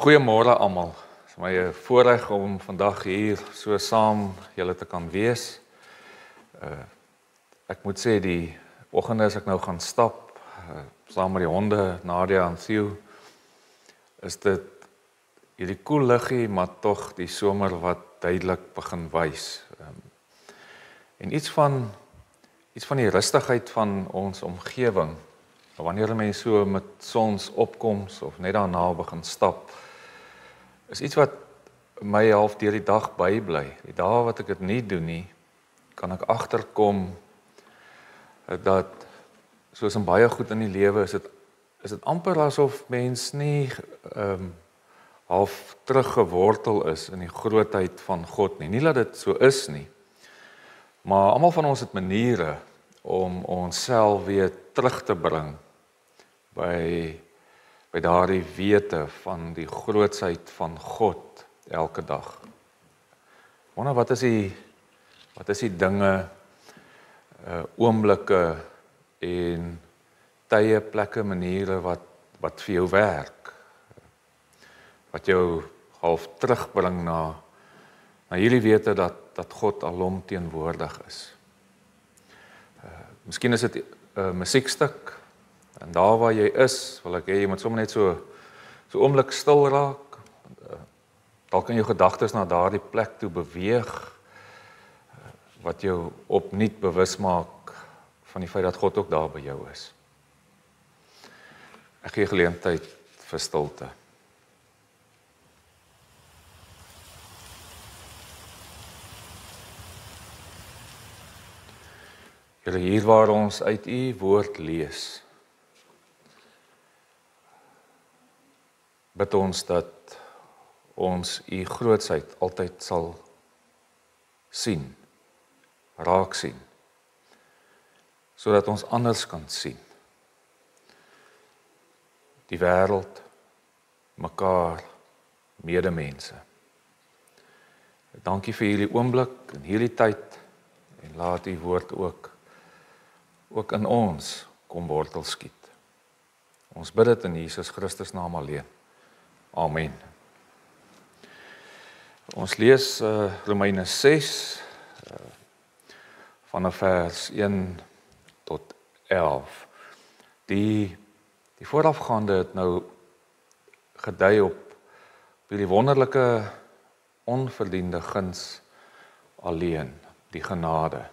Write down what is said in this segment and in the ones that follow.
Goeiemôre almal. Dit is my voorreg om vandag hier so saam julle te kan wees. Ek moet sê die oggende as ek nou gaan stap saam met die honde, Nadia en Theo, is dit hierdie koel luggie, maar tog die somer wat duidelik begin wys. En iets van die rustigheid van ons omgewing, wanneer 'n mens so met sonsopkoms of net daarna begin stap, is iets wat my half deur die dag bybly. Die dae wat ek dit nie doen nie, kan ek agterkom dat soos in baie goed in die lewe is dit amper asof mens nie half teruggewortel is in die grootheid van God nie. Nie dat dit so is nie, maar almal van ons het maniere om onsself weer terug te bring by daardie wete van die grootsheid van God elke dag. Wonder wat is die dinge, oomblikke en tye, plekke, maniere wat vir jou werk, wat jou half terugbring na hierdie wete dat God alom teenwoordig is. Miskien is dit 'n musiekstuk, en daar waar jy is, wil ek hê jy moet sommer net so oomblik stil raak. Dalk kan jou gedagtes na daardie plek toe beweeg, wat jou opnuut bewus maak van die feit dat God ook daar by jou is. Ek gee geleentheid vir stilte. Here, hier waar ons uit U woord lees, bid ons dat ons U grootsheid altyd sal sien, raak sien, sodat ons anders kan sien. Die wêreld, mekaar, medemense. Dankie vir hierdie oomblik en hierdie tyd, en laat U woord ook in ons kom wortel skiet. Ons bid dit in Jesus Christus naam alleen. Amen. Ons lees Romeine 6 vanaf vers 1 tot 11. Die voorafgaande het nou gedui op hierdie wonderlike onverdiende guns alleen, die genade.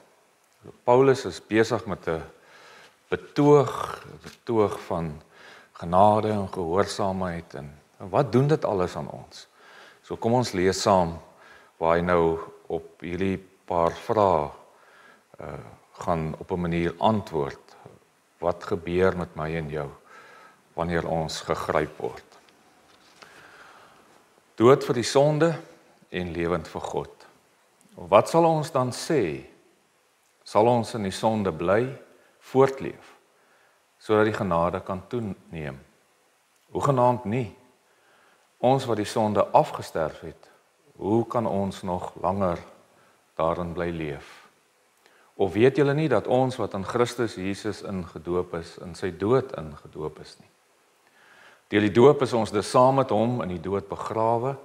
Paulus is besig met 'n betoog van genade en gehoorsaamheid en wat doen dit alles aan ons? So kom ons lees saam waar hy nou op hierdie paar vrae gaan op 'n manier antwoord. Wat gebeur met my en jou wanneer ons gegryp word? Dood vir die sonde en lewend vir God. Wat sal ons dan sê? Sal ons in die sonde bly, voortleef, sodat die genade kan toeneem? Hoegenaamd nie. Ons wat die sonde afgesterf het, hoe kan ons nog langer daarin bly leef? Of weet julle nie dat ons wat in Christus Jesus ingedoop is, in sy dood ingedoop is nie? Deur die doop is ons dus saam met hom in die dood begrawe,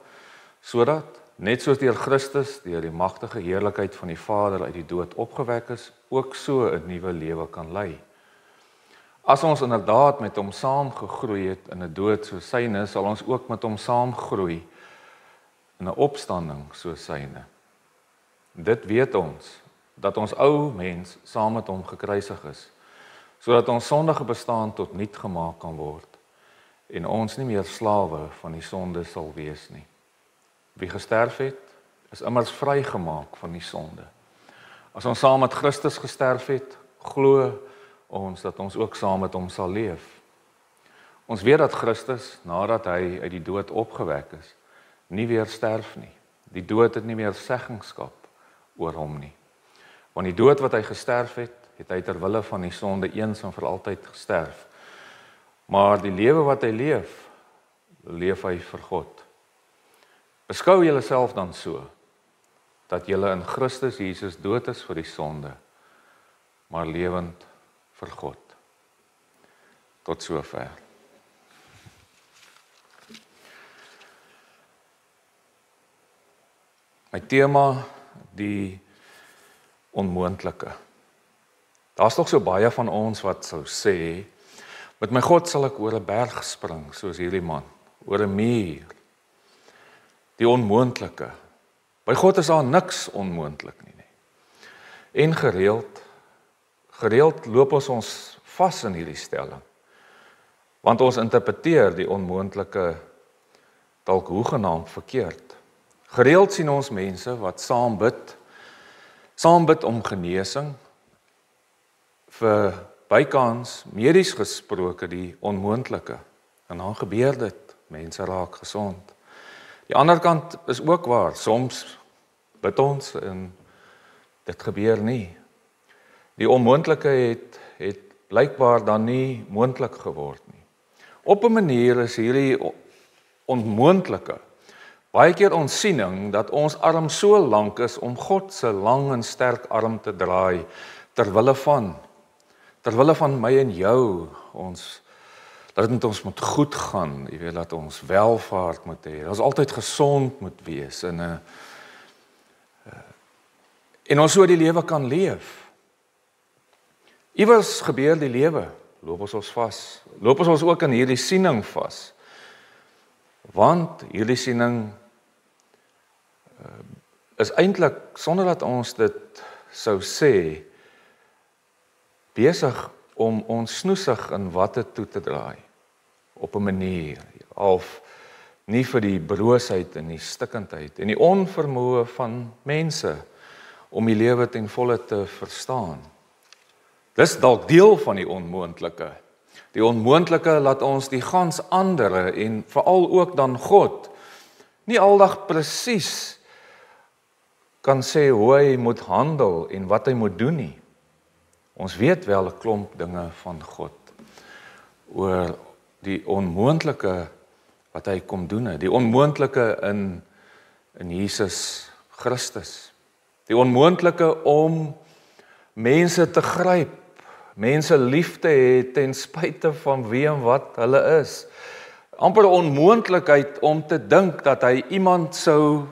sodat, net soos deur Christus, deur die magtige heerlikheid van die Vader uit die dood opgewek is, ook so 'n nuwe lewe kan lei. As ons inderdaad met hom saam gegroei het in 'n dood soos syne, sal ons ook met hom saam groei in 'n opstanding soos syne. Dit weet ons, dat ons ou mens saam met hom gekruisig is, sodat ons sondige bestaan tot niet gemaak kan word, en ons nie meer slawe van die sonde sal wees nie. Wie gesterf het, is immers vrygemaak van die sonde. As ons saam met Christus gesterf het, glo ons dat ons ook saam met hom sal leef. Ons weet dat Christus, nadat hy uit die dood opgewek is, nie weer sterf nie. Die dood het nie meer seggenskap oor hom nie. Want die dood wat hy gesterf het, het hy ter wille van die sonde eens en vir altyd gesterf. Maar die lewe wat hy leef, leef hy vir God. Beskou julleself dan so, dat julle in Christus Jesus dood is vir die sonde, maar lewend vir God. Tot sover. My tema, die onmoontlike. Daar's nog so baie van ons wat sou sê, met my God sal ek oor 'n berg spring, soos hierdie man, oor 'n muur. Die onmoontlike. By God is daar niks onmoontlik nie. En gereeld loop ons vas in hierdie stelling. Want ons interpreteer die onmoontlike dalk hoegenaamd verkeerd. Gereeld sien ons mense wat saam bid om genesing, vir bykans medies gesproke die onmoontlike. En dan gebeur dit, mense raak gesond. Die ander kant is ook waar, soms bid ons en dit gebeur nie. Die onmoontlike het blykbaar dan nie moontlik geword nie. Op 'n manier is hierdie onmoontlike baie keer ons siening dat ons arm so lank is om God se lang en sterk arm te draai terwille van my en jou, dat dit met ons moet goed gaan, jy weet, dat ons welvaart moet hê, dat ons altyd gesond moet wees en ons so die lewe kan leef. Iewers gebeur die lewe, loop ons vas. Loop ons ook in hierdie siening vas. Want hierdie siening is eintlik, sonder dat ons dit sou sê, besig om ons snoesig in watte toe te draai. Op 'n manier, of nie vir die broosheid en die stikkindheid en die onvermoë van mense om die lewe ten volle te verstaan. Dis dalk deel van die onmoontlike. Die onmoontlike laat ons die gans andere en veral ook dan God nie aldag presies kan sê hoe hy moet handel en wat hy moet doen nie. Ons weet wel 'n klomp dinge van God oor die onmoontlike wat hy kom doen, die onmoontlike in Jesus Christus. Die onmoontlike om mense te gryp, mense lief te hê ten spyte van wie en wat hulle is. Amper 'n onmoontlikheid om te dink dat hy iemand sou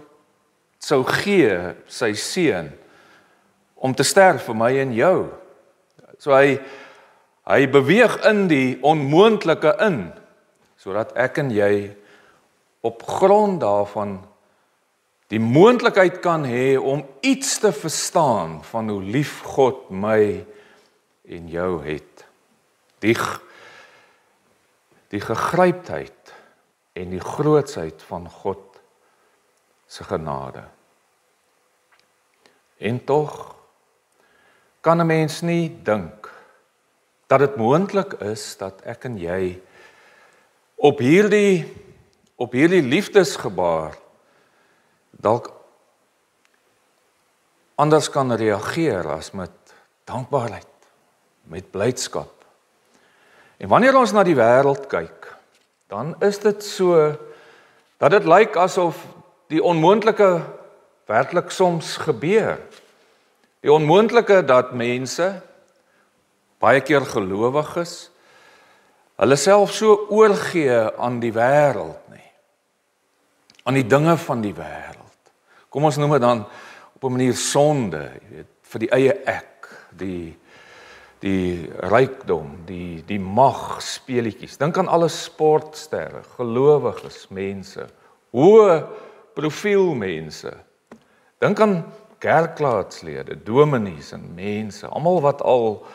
gee, sy seun, om te sterf vir my en jou. So hy beweeg in die onmoontlike in, sodat ek en jy op grond daarvan die moontlikheid kan hê om iets te verstaan van hoe lief God my en jou het. Die gegryptheid en die grootsheid van God se genade. En tog kan 'n mens nie dink dat dit moontlik is dat ek en jy op hierdie liefdesgebaar dalk anders kan reageer as met dankbaarheid, met blydskap. En wanneer ons na die wêreld kyk, dan is dit so dat dit lyk asof die onmoontlike werklik soms gebeur. Die onmoontlike dat mense, baie keer gelowiges, hulle self so oorgee aan die wêreld, aan die dinge van die wêreld. Kom ons noem dit dan op 'n manier sonde, jy weet, vir die eie ek, die rykdom, die mag speletjies. Dink aan alle sportsterre, gelowiges mense, hoë profielmense. Dink aan kerklaatslede, dominees en mense, almal wat al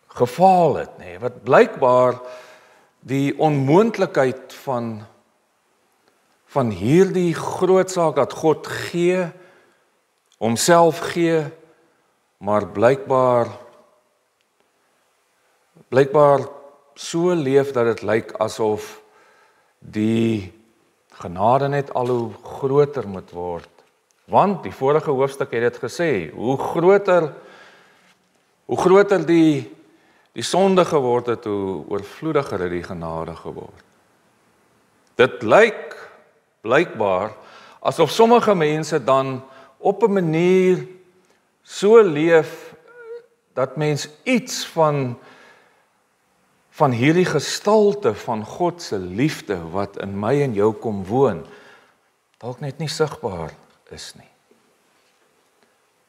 gefaal het, wat blykbaar die onmoontlikheid van hierdie groot saak dat God gee, homself gee, maar blykbaar so leef dat dit lyk asof die genade net al hoe groter moet word. Want die vorige hoofstuk het dit gesê, hoe groter die sonde geword het, hoe oorvloediger het die genade geword. Dit lyk blykbaar asof sommige mense dan op 'n manier so leef dat mens iets van hierdie gestalte van God se liefde wat in my en jou kom woon, dalk net nie sigbaar is nie.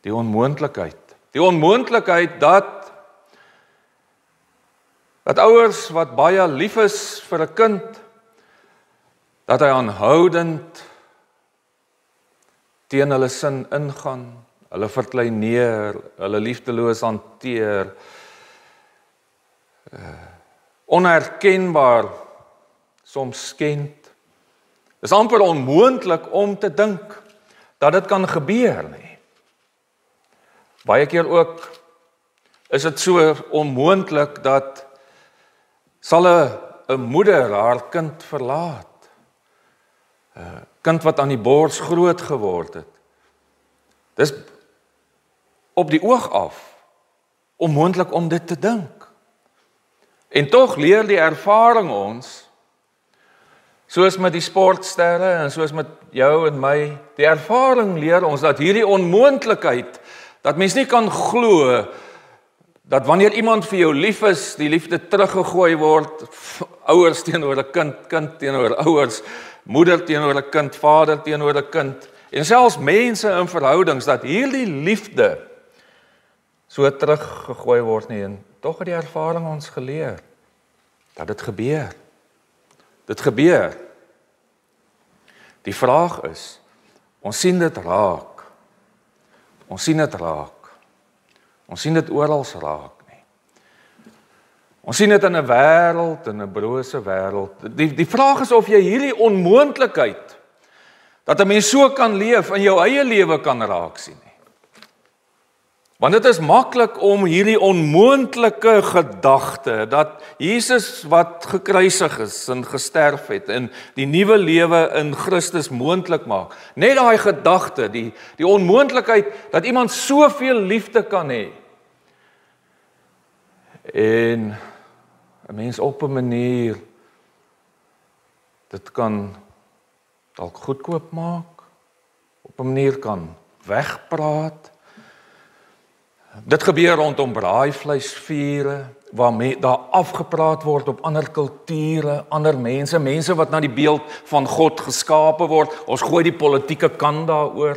Die onmoontlikheid. Die onmoontlikheid dat ouers wat baie lief is vir 'n kind, dat hy aanhoudend teen hulle sin ingaan, hulle verkleineer, hulle liefdeloos hanteer, onherkenbaar soms skend. Dit is amper onmoontlik om te dink dat dit kan gebeur nie. Baie keer ook is dit so onmoontlik dat sal 'n moeder haar kind verlaat. 'n Kind wat aan die bors groot geword het. Dis op die oog af onmoontlik om dit te dink. En tog leer die ervaring ons, soos met die sportsterre en soos met jou en my, die ervaring leer ons dat hierdie onmoontlikheid, dat mens nie kan glo dat wanneer iemand vir jou lief is, die liefde teruggegooi word, ouers teenoor 'n kind, kind teenoor ouers, moeder teenoor 'n kind, vader teenoor 'n kind, en selfs mense in verhoudings, dat hierdie liefde so teruggegooi word nie, en tog het die ervaring ons geleer, dat dit gebeur. Dit gebeur. Die vraag is, ons sien dit raak. Ons sien dit raak. Ons sien dit oral raak nie. Ons sien dit in 'n wêreld, in 'n brose wêreld. Die vraag is of jy hierdie onmoontlikheid, dat 'n mens so kan leef, in jou eie lewe kan raak sien nie. Want dit is maklik om hierdie onmoontlike gedagte, dat Jesus wat gekruisig is en gesterf het, en die nuwe lewe in Christus moontlik maak. Net daai gedagte, die onmoontlikheid, dat iemand soveel liefde kan hê. En 'n mens op 'n manier dit kan dalk goedkoop maak, op 'n manier kan wegpraat. Dit gebeur rondom braaivleisvure, waar daar afgepraat word op ander kulture, ander mense, mense wat na die beeld van God geskape word. Ons gooi die politieke kant daaroor.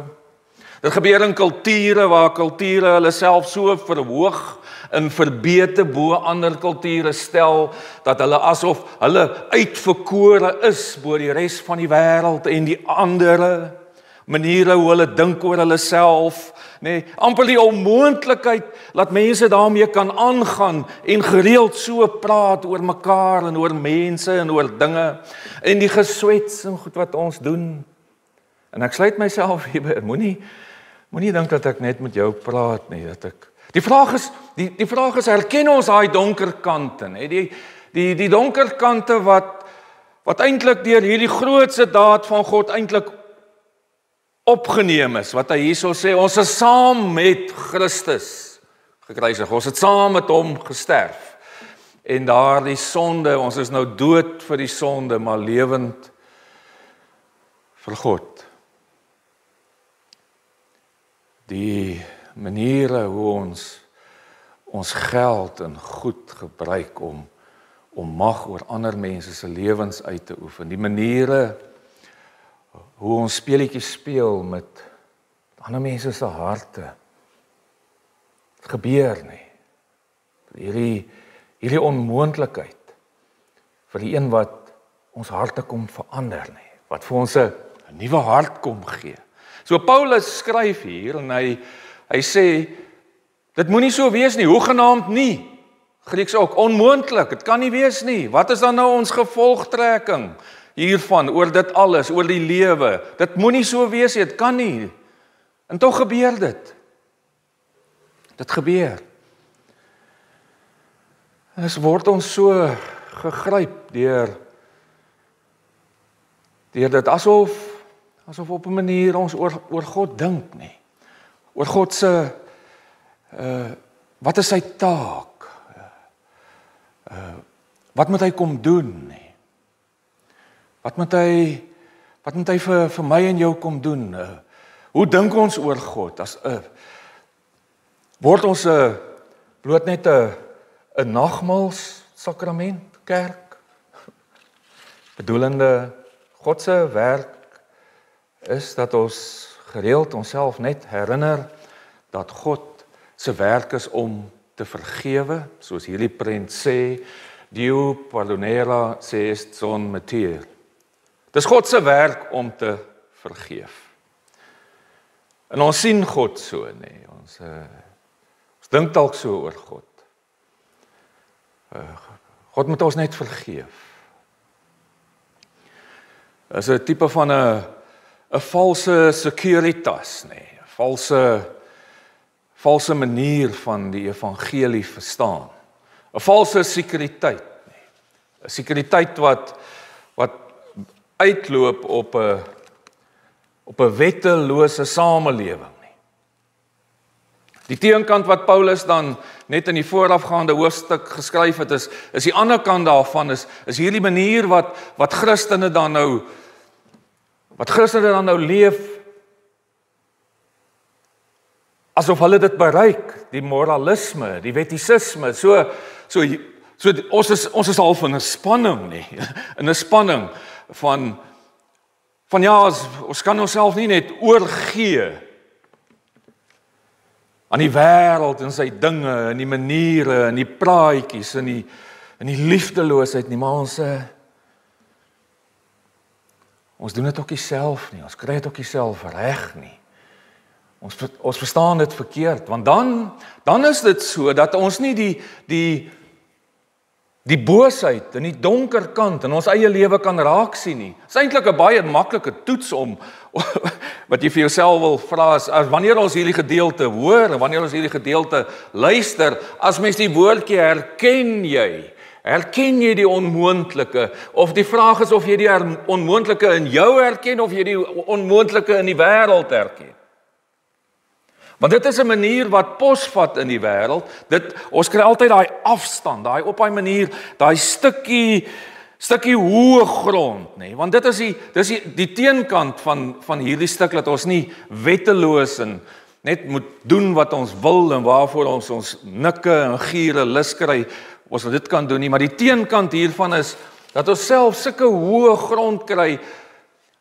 Dit gebeur in kulture waar kulture hulle self so verhoog en verbete bo ander kulture stel, dat hulle asof hulle uitverkore is bo die res van die wêreld en die ander maniere hoe hulle dink oor hulle self. Nee, amper die onmoontlikheid dat mense daarmee kan aangaan en gereeld so praat oor mekaar en oor mense en oor dinge en die geswets en goed wat ons doen. En ek sluit myself hierby. Moenie dink dat ek net met jou praat nie, dat ek. Die vraag is herken ons daai donker kante, nê? Die donker kante wat eintlik deur hierdie grootste daad van God eintlik opgeneem is, wat hy hierso sê, ons is saam met Christus gekruisig, ons het saam met hom gesterf, en daardie sonde, ons is nou dood vir die sonde, maar lewend vir God. Die maniere hoe ons geld en goed gebruik om mag oor ander mense se lewens uit te oefen, die maniere hoe ons speletjies speel met ander mense se harte. Dit gebeur nie. Hierdie onmoontlikheid vir die een wat ons harte kom verander nie, wat vir ons 'n nuwe hart kom gee. So Paulus skryf hier en hy sê dit moenie so wees nie, hoegenaamd nie. Grieks ook, onmoontlik, dit kan nie wees nie. Wat is dan nou ons gevolgtrekking hiervan, oor dit alles, oor die lewe? Dit moenie so wees nie, dit kan nie. En tog gebeur dit. Dit gebeur. En dis word ons so gegryp deur dit asof op 'n manier ons oor God dink nie. Oor God se wat is sy taak? Wat moet hy kom doen nie? Wat moet hy vir my en jou kom doen? Hoe dink ons oor God? Word ons bloot net 'n nagmaals sakrament kerk? Bedoelende God se werk is dat ons gereeld onsself net herinner dat God se werk is om te vergewe, soos hierdie prent sê, Dio pardonera se est son metier. Dis God se werk om te vergeef. En ons sien God so, nee, ons dink dalk so oor God. God moet ons net vergeef. Is 'n tipe van 'n valse securitas, nee, 'n valse manier van die evangelie verstaan. 'n Valse sekuriteit, nee. 'n Sekuriteit wat uitloop op 'n wettelose samelewing. Die teenkant wat Paulus dan net in die voorafgaande hoofstuk geskryf het, is die ander kant daarvan, is hierdie manier wat Christene dan nou leef, asof hulle dit bereik, die moralisme, die wettisisme, so ons is half in 'n spanning, nee, in 'n spanning van ja, ons kan onsself nie net oorgee aan die wêreld en sy dinge, en die maniere, en die praatjies, en die liefdeloosheid nie, maar ons doen dit ook nie self nie, ons kry dit ook nie self reg nie. Ons verstaan dit verkeerd, want dan is dit so dat ons nie die boosheid en die donker kant in ons eie lewe kan raak sien nie. Dit is eintlik 'n baie maklike toets om wat jy vir jouself wil vra as wanneer ons hierdie gedeelte hoor en wanneer ons hierdie gedeelte luister, as mens die woordjie herken jy die onmoontlike, of die vraag is of jy die onmoontlike in jou herken of jy die onmoontlike in die wêreld herken. Want dit is 'n manier wat posvat in die wêreld. Ons kry altyd daai afstand, op daai manier, daai stukkie hoë grond, nê? Want dis die teenkant van hierdie stuk, dat ons nie wetteloos en net moet doen wat ons wil en waarvoor ons nikke en giere lus kry, ons dit kan doen nie, maar die teenkant hiervan is dat ons self sulke hoë grond kry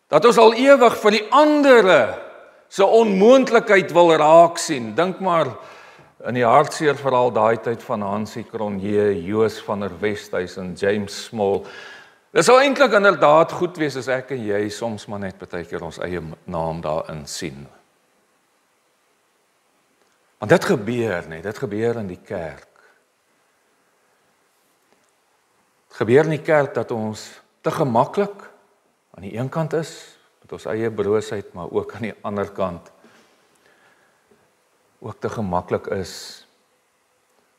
dat ons al ewig vir die andere se onmoontlikheid wil raak sien. Dink maar in die hartseer verhaal daai tyd van Hansie Cronje, Joos van der Westhuys en James Small. Dit sou eintlik inderdaad goed wees as ek en jy soms maar net partykeer ons eie naam daarin sien. Want dit gebeur in die kerk. Dit gebeur in die kerk dat ons te gemaklik aan die een kant is, met ons eie broosheid, maar ook aan die ander kant ook te gemaklik is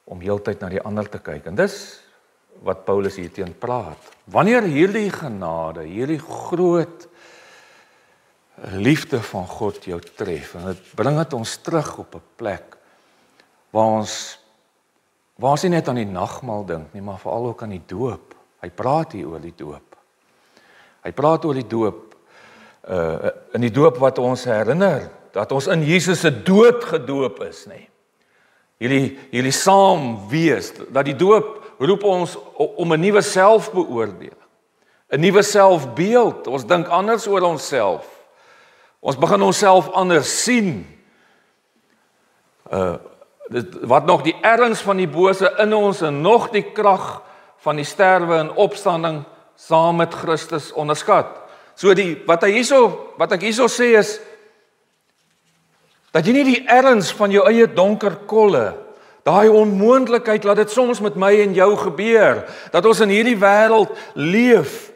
om heeltyd na die ander te kyk. En dis wat Paulus hier teen praat. Wanneer hierdie genade, hierdie groot liefde van God jou tref, en dit bring dit ons terug op 'n plek waar ons nie net aan die nagmaal dink nie, maar veral ook aan die doop. Hy praat hier oor die doop. Hy praat oor die doop, in die doop wat ons herinner, dat ons in Jesus se dood gedoop is, nê. Hierdie saam wees, dat die doop roep ons om 'n nuwe selfbeoordeling, 'n nuwe selfbeeld. Ons dink anders oor onsself. Ons begin onsself anders sien. Wat nog die erns van die bose in ons en nog die krag van die sterwe en opstanding saam met Christus onderskat. So wat ek hierso sê is dat jy nie die erns van jou eie donker kolle, daai onmoontlikheid, laat dit soms met my en jou gebeur, dat ons in hierdie wêreld leef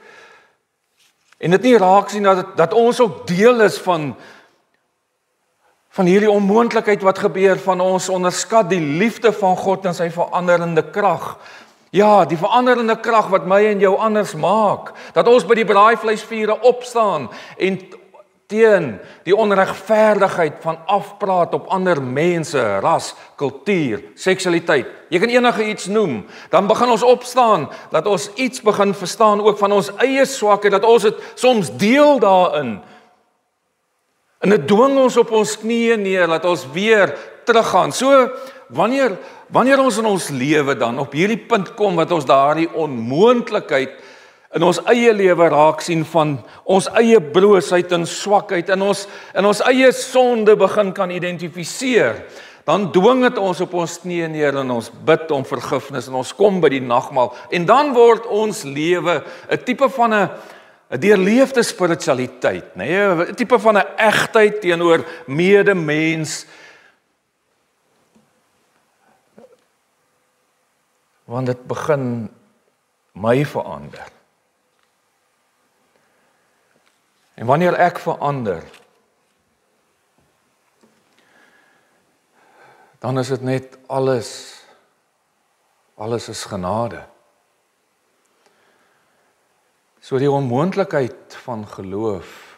en dit nie raak sien dat ons ook deel is van hierdie onmoontlikheid wat gebeur, van ons onderskat die liefde van God en sy veranderende krag. Ja, die veranderende krag wat my en jou anders maak, dat ons by die braaivleisvure opstaan en teen die onregverdigheid van afpraat op ander mense, ras, kultuur, seksualiteit. Jy kan enige iets noem, dan begin ons opstaan, dat ons iets begin verstaan ook van ons eie swakheid, dat ons dit soms deel daarin. En dit dwing ons op ons knieë neer, dat ons weer teruggaan. So, wanneer ons in ons lewe dan op hierdie punt kom, wat ons daardie onmoontlikheid in ons eie lewe raak sien van ons eie broosheid en swakheid, in ons eie sonde begin kan identifiseer, dan dwing dit ons op ons knieë neer en ons bid om vergifnis en ons kom by die nagmaal en dan word ons lewe 'n tipe van 'n deurleefde spiritualiteit, nee, 'n tipe van 'n egtheid teenoor medemens. Want dit begin my verander. En wanneer ek verander, dan is dit net alles is genade. So die onmoontlikheid van geloof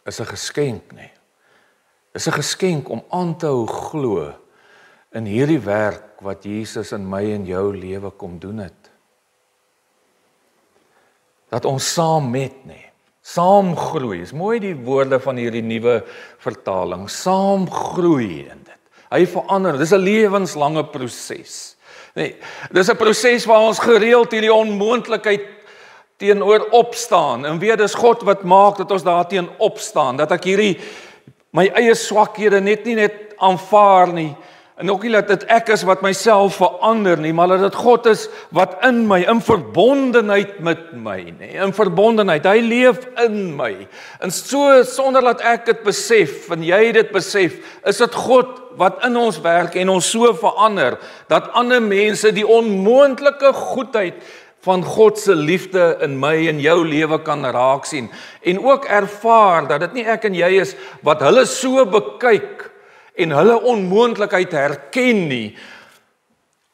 is 'n geskenk, nee. Is 'n geskenk om aan te hou glo in hierdie werk wat Jesus in my en jou lewe kom doen het. Dat ons saam met, nee, saam groei. Is mooi die woorde van hierdie nuwe vertaling. Saam groei in dit. Hy verander. Dis 'n lewenslange proses. Nee, dis 'n proses waar ons gereeld hierdie onmoontlikheid teenoor opstaan. En weet, dis God wat maak dat ons daarteen opstaan. Dat ek hierdie my eie swakhede net aanvaar nie. En ook nie dat dit ek is wat myself verander nie, maar dat dit God is wat in my, in verbondenheid met my, nee, in verbondenheid, hy leef in my. En so, sonder dat ek dit besef, en jy dit besef, is dit God wat in ons werk en ons so verander, dat ander mense die onmoontlike goedheid van God se liefde in my en jou lewe kan raak sien. En ook ervaar dat dit nie ek en jy is wat hulle so bekyk, en hulle onmoontlikheid herken nie,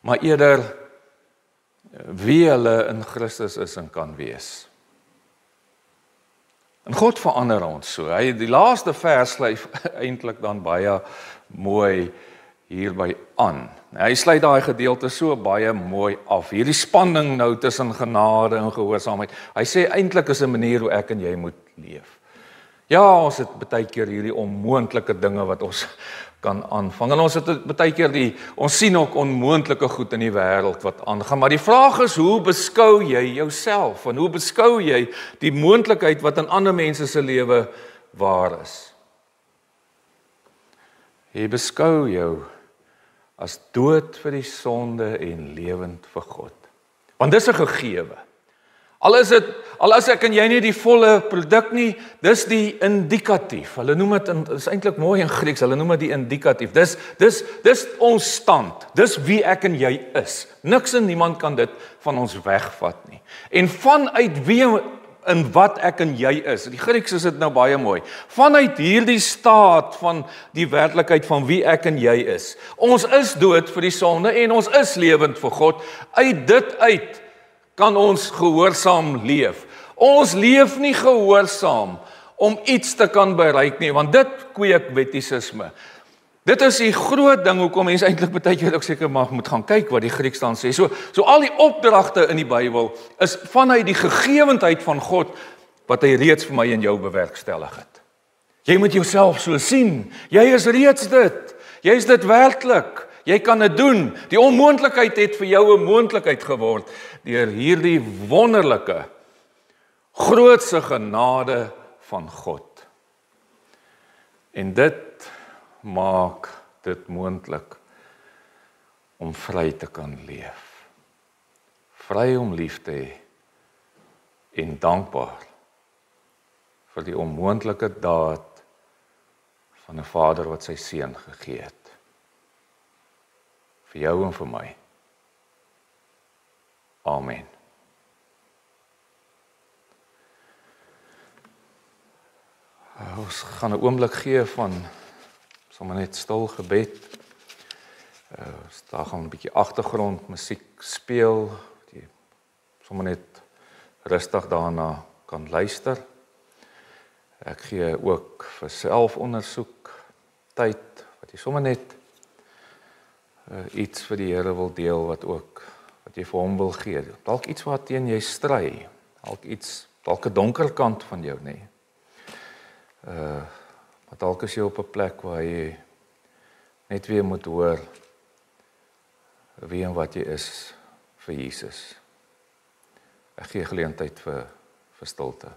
maar eerder wie hulle in Christus is en kan wees. En God verander ons so. Die laaste vers sluit eintlik dan baie mooi hierby aan. Hy sluit daai gedeelte so baie mooi af. Hierdie spanning nou tussen genade en gehoorsaamheid. Hy sê eintlik is 'n manier hoe ek en jy moet leef. Ja, ons het baie keer hierdie onmoontlike dinge wat ons kan aanvang. En ons het baie keer ons sien ook onmoontlike goed in die wêreld wat aangaan. Maar die vraag is, hoe beskou jy jouself? En hoe beskou jy die moontlikheid wat in ander mense se lewe waar is? Jy beskou jou as dood vir die sonde en lewend vir God. Want dis 'n gegewe. Al is ek en jy nie die volle produk nie, dis die indikatief. Hulle noem dit, is eintlik mooi in Grieks, hulle noem dit die indikatief. Dis ons stand, dis wie ek en jy is. Niks en niemand kan dit van ons wegvat nie. En vanuit wie en wat ek en jy is, die Grieks is dit nou baie mooi, vanuit hierdie staat van die werklikheid van wie ek en jy is. Ons is dood vir die sonde en ons is lewend vir God. Uit dit uit kan ons gehoorsaam leef. Ons leef nie gehoorsaam om iets te kan bereik nie, want dit kweek wettisisme. Dit is die groot ding hoekom mense eintlik baie keer ook seker moet gaan kyk wat die Grieks dan sê. So al die opdragte in die Bybel is vanuit die gegewendheid van God wat hy reeds vir my en jou bewerkstellig het. Jy moet jouself so sien. Jy is reeds dit. Jy is dit werklik. Jy kan dit doen. Die onmoontlikheid het vir jou 'n moontlikheid geword deur hierdie wonderlike, grootse genade van God. En dit maak dit moontlik om vry te kan leef. Vry om lief te hê en dankbaar vir die onmoontlike daad van 'n Vader wat sy seun gegee het. Vir jou en vir my. Amen. Ons gaan 'n oomblik gee van sommer net stil gebed. Daar gaan 'n bietjie agtergrondmusiek speel. Jy sommer net rustig daarna kan luister. Ek gee ook vir selfondersoek tyd wat jy sommer net iets vir die Here wil deel wat jy vir hom wil gee. Dalk iets wat teen jy stry. Dalk 'n donker kant van jou, nê. Maar dalk is jy op 'n plek waar jy net weer moet hoor wie en wat jy is vir Jesus. Ek gee geleentheid vir stilte.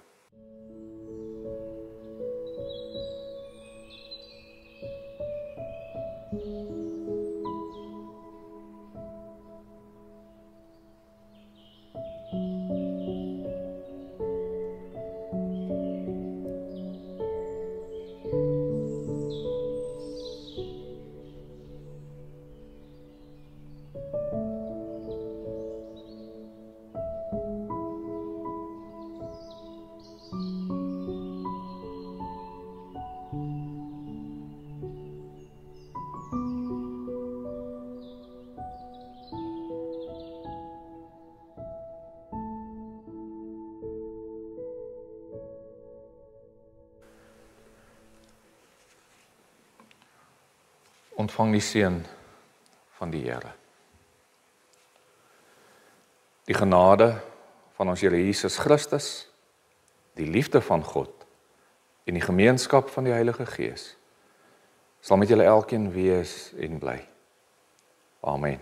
Ontvang die seën van die Here. Die genade van ons Here Jesus Christus, die liefde van God en die gemeenskap van die Heilige Gees sal met julle elkeen wees en bly. Amen.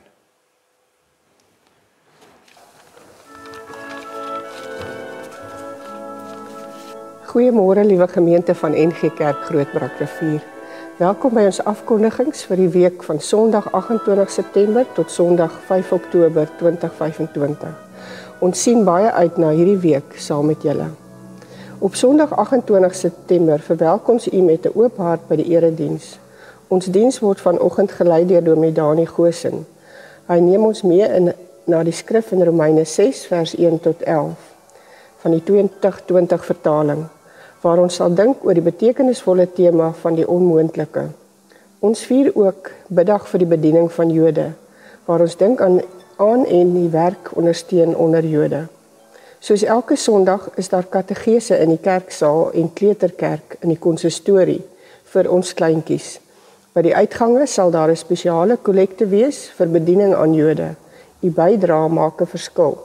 Goeiemôre liewe gemeente van NG Kerk Grootbrakrivier. Welkom by ons afkondigings vir die week van Sondag 28 September tot Sondag 5 Oktober 2025. Ons sien baie uit na hierdie week saam met julle. Op Sondag 28 September verwelkom ons u met 'n oop hart by die erediens. Ons diens word vanoggend gelei deur Dominee Dani Goosen. Hy neem ons mee na die skrif in Romeine 6 vers 1 tot 11 van die 2020 vertaling, waar ons sal dink oor die betekenisvolle tema van die onmoontlike. Ons vier ook biddag vir die bediening van Jode, waar ons dink aan en die werk ondersteun onder Jode. Soos elke Sondag is daar kategese in die kerksaal en kleuterkerk in die konsistorie vir ons kleintjies. By die uitgange sal daar 'n spesiale kollekte wees vir bediening aan Jode. U bydrae maak 'n verskil.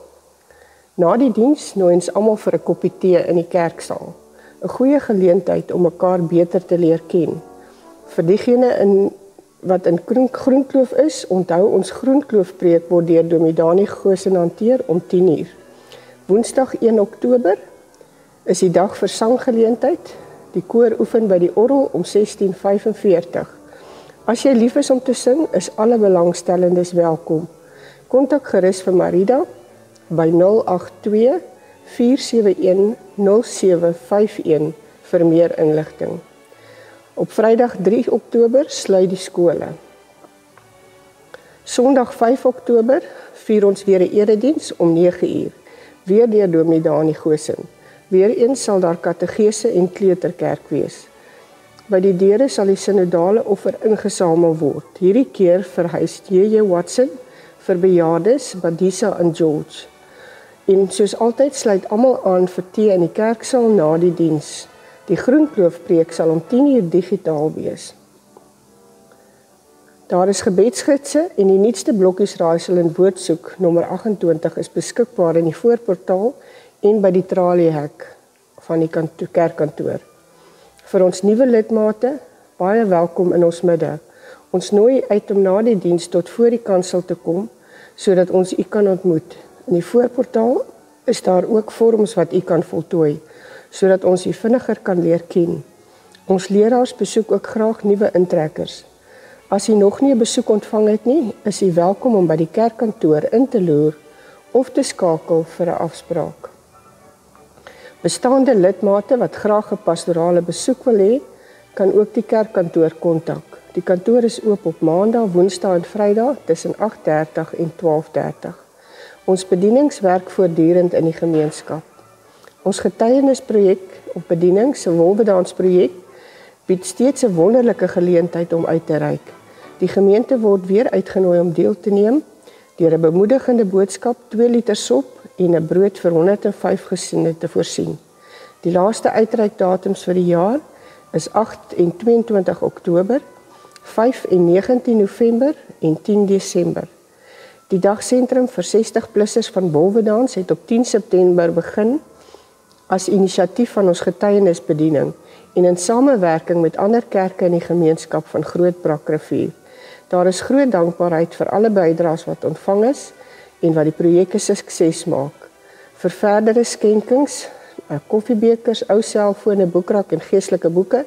Na die diens nooi ons almal vir 'n koppie tee in die kerksaal. 'n Goeie geleentheid om mekaar beter te leer ken. Vir diegene wat in Groenkloof is, onthou ons Groenkloof-preek word deur Dominee Dani Goosen hanteer om 10:00. Woensdag 1 Oktober is die dag vir sanggeleentheid. Die koor oefen by die orgel om 16:45. As jy lief is om te sing, is alle belangstellendes welkom. Kontak gerus vir Marida by 082 4710751 vir meer inligting. Op Vrydag 3 Oktober sluit die skole. Sondag 5 Oktober vier ons weer 'n erediens om 9:00, weer deur Dominee Dani Goosen. Weereens sal daar kategese en kleuterkerk wees. By die deure sal die sinodale offer ingesamel word. Hierdie keer verhuis J.J. Watson vir bejaardes, Badisa en George. En soos altyd sluit almal aan vir tee in die kerksaal na die diens. Die Groenkloof-preek sal om 10:00 digitaal wees. Daar is gebedsgidse en die nuutste blokkies raaisel en woordsoek nommer 28 is beskikbaar in die voorportaal en by die traliehek van die kerkkantoor. Vir ons nuwe lidmate, baie welkom in ons midde. Ons nooi uit om na die diens tot voor die kansel te kom, sodat ons u kan ontmoet. In die voorportaal is daar ook vorms wat u kan voltooi, sodat ons u vinniger kan leer ken. Ons leraars besoek ook graag nuwe intrekkers. As u nog nie 'n besoek ontvang het nie, is u welkom om by die kerkkantoor in te loer of te skakel vir 'n afspraak. Bestaande lidmate wat graag 'n pastorale besoek wil hê, kan ook die kerkkantoor kontak. Die kantoor is oop op Maandag, Woensdae en Vrydag tussen 8:30 en 12:30. Ons bedienings werk voortdurend in die gemeenskap. Ons getuienisprojek op bediening, se wolwedansprojek, bied steeds 'n wonderlike geleentheid om uit te reik. Die gemeente word weer uitgenooi om deel te neem deur 'n bemoedigende boodskap, 2 liter sop en 'n brood vir 105 gesiene te voorsien. Die laaste uitreikdatums vir die jaar is 8 en 22 Oktober, 5 en 19 November en 10 Desember. Die dagsentrum vir 60-plussers van Wolwedans het op 10 September begin as inisiatief van ons getuienisbediening en in samewerking met ander kerke in die gemeenskap van Grootbrakrivier. Daar is groot dankbaarheid vir alle bydraes wat ontvang is en wat die projek 'n sukses maak. Vir verdere skenkings, koffiebekers, ou selfone, boekrak en geestelike boeke,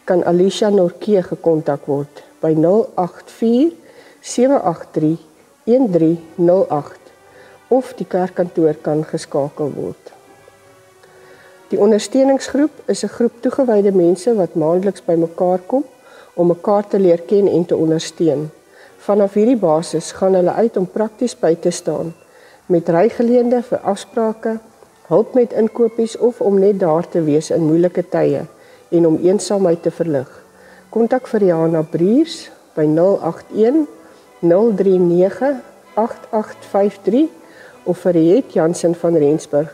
kan Alicia Norke gekontak word by 084 783 1308 of die kerkkantoor kan geskakel word. Die ondersteuningsgroep is 'n groep toegewyde mense wat maandeliks bymekaar kom om mekaar te leer ken en te ondersteun. Vanaf hierdie basis gaan hulle uit om prakties by te staan met rygeleende vir afsprake, hulp met inkopies of om net daar te wees in moeilike tye en om eensaamheid te verlig. Kontak vir Jana Briers by 081 039 8853 of vir Riet Jansen van Rensburg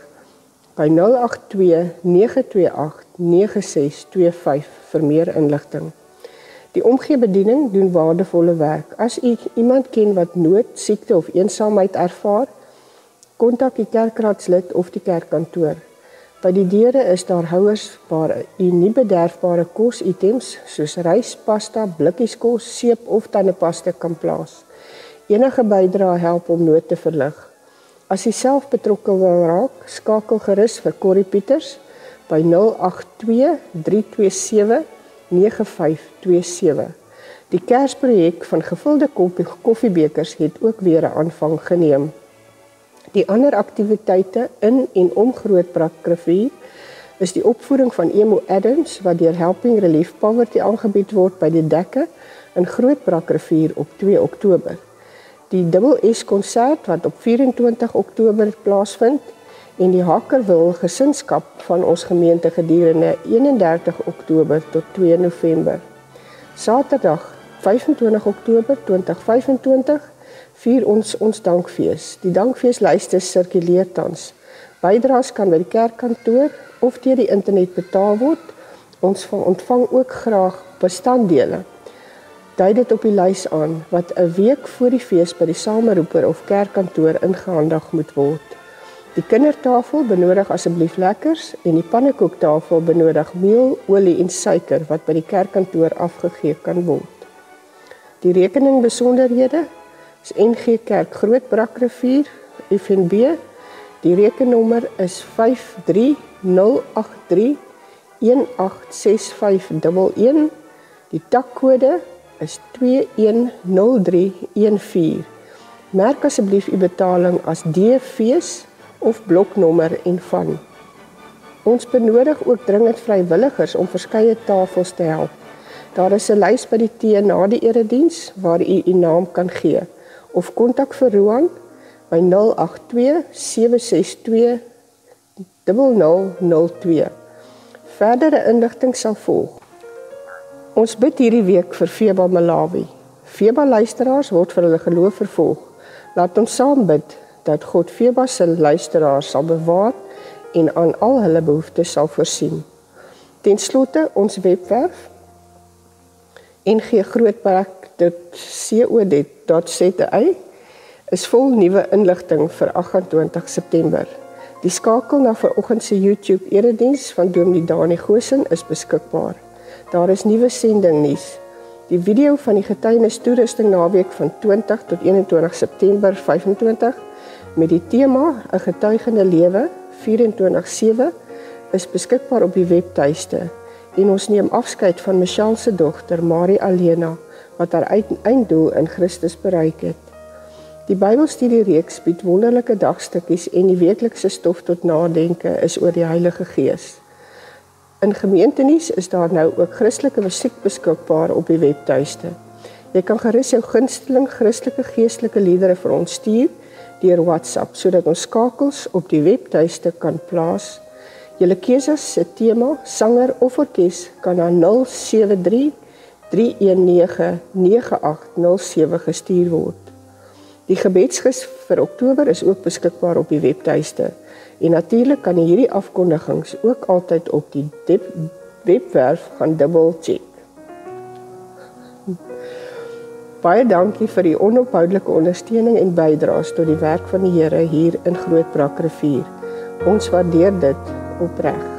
by 082 928 9625 vir meer inligting. Die omgeebediening doen waardevolle werk. As u iemand ken wat nood, siekte of eensaamheid ervaar, kontak die kerkraadslid of die kerkkantoor. By die deure is daar houers waar u nie bederfbare kositems soos rys, pasta, blikkies kos, seep of tandepasta kan plaas. Enige bydrae help om nood te verlig. As u self betrokke wil raak, skakel gerus vir Corrie Pieters by 082 327 9527. Die Kersprojek van gevulde koffiebekers het ook weer 'n aanvang geneem. Die ander aktiwiteite in en om Grootbrakrivier is die opvoering van Emo Adams wat deur Helping Relief Poverty aangebied word by die Dekke in Grootbrakrivier op 2 Oktober. Die SS-konsert wat op 24 Oktober plaasvind en die Hakerwil gesinskap van ons gemeente gedurende 31 Oktober tot 2 November. Saterdag 25 Oktober 2025 vier ons dankfees. Die dankfeeslyste sirkuleer tans. Bydraes kan by die kerkkantoor of deur die internet betaal word. Ons ontvang ook graag bestanddele. Dui dit op die lys aan wat 'n week voor die fees by die sameroeper of kerkkantoor ingehandig moet word. Die kindertafel benodig asseblief lekkers en die pannekoektafel benodig meel, olie en suiker wat by die kerkkantoor afgegee kan word. Die rekeningbesonderhede is NG Kerk Grootbrakrivier FNB. Die rekennommer is 53083 186511. Die takkode is 210314. Merk asseblief u betaling as D-fees of bloknommer en van. Ons benodig ook dringend vrywilligers om verskeie tafels te help. Daar is 'n lys by die tee na die erediens waar u u naam kan gee of kontak vir Roan by 082 762 0002. Verdere inligting sal volg. Ons bid hierdie week vir Feba Malawi. Feba luisteraars word vir hulle geloof vervolg. Laat ons saam bid dat God Feba se luisteraars sal bewaar en aan al hulle behoeftes sal voorsien. Ten slotte ons webwerf nggrootbrak.co.za is vol nuwe inligting vir 28 September. Die skakel na vanoggend se YouTube erediens van Dominee Dani Goosen is beskikbaar. Daar is nuwe sending nuus. Die video van die getuienis toerusting naweek van 20 tot 21 September 25 met die tema 'n getuigende lewe 24/7 is beskikbaar op die webtuiste en ons neem afskeid van Michelle se dogter Marie Alena wat haar einddoel in Christus bereik het. Die Bybelstudiereeks bied wonderlike dagstukkies en die weeklikse stof tot nadenke is oor die Heilige Gees. In gemeentenuus is daar nou ook Christelike musiek beskikbaar op die webtuiste. Jy kan gerus jou gunsteling Christelike geestelike liedere vir ons stuur deur WhatsApp sodat ons skakels op die webtuiste kan plaas. Julle keuses se tema, sanger of orkes kan na 073 319 9807 gestuur word. Die gebedsgis vir Oktober is ook beskikbaar op die webtuiste. En natuurlik kan jy hierdie afkondigings ook altyd op die webwerf gaan dubbelcheck. Baie dankie vir die onophoudelike ondersteuning en bydraes tot die werk van die Here hier in Grootbrakrivier. Ons waardeer dit opreg.